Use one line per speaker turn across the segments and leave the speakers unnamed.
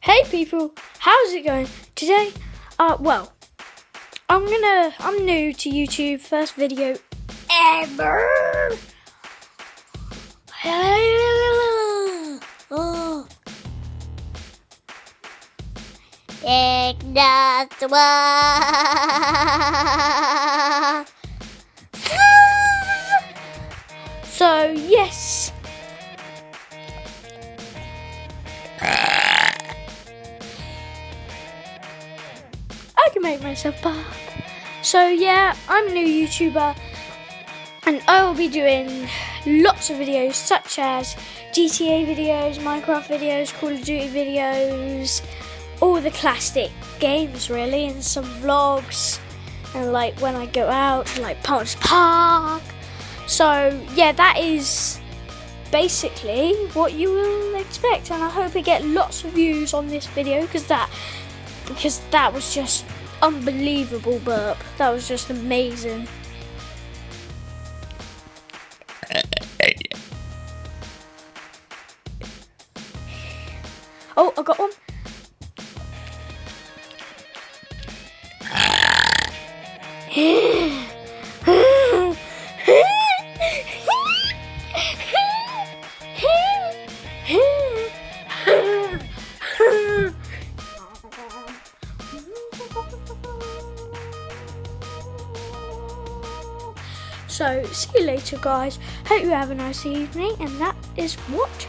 Hey people, how's it going? Today, well, I'm new to YouTube, first video ever. Oh. Ignite the world. So, yes. I can make myself pop. So yeah, I'm a new YouTuber and I will be doing lots of videos such as GTA videos, Minecraft videos, Call of Duty videos, all the classic games really, and some vlogs, and like when I go out to like Palms Park. So yeah, that is basically what you will expect, and I hope I get lots of views on this video because that was just unbelievable burp. That was just amazing. Oh, I got one. So, see you later guys. Hope you have a nice evening, and that is what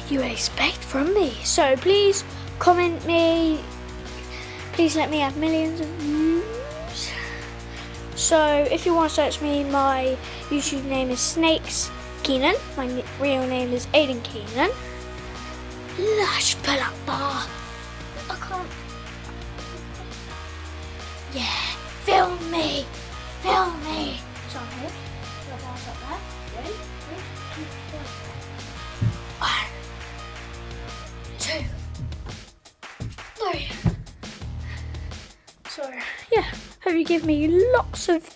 you expect from me. So please comment me. Please let me have millions of views. So if you want to search me, my YouTube name is Snakes Keenan. My real name is Aiden Keenan. Lush pull up bar. I can't. Yeah, film me. Film me. So I'm here. The bar's up there. Ready? 3, 2, 1. 2, 3. So yeah, hope you give me lots of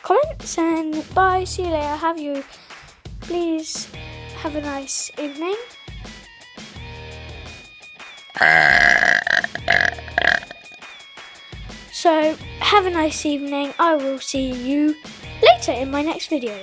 comments, and bye. See you later. Please have a nice evening. So have a nice evening. I will see you later in my next video.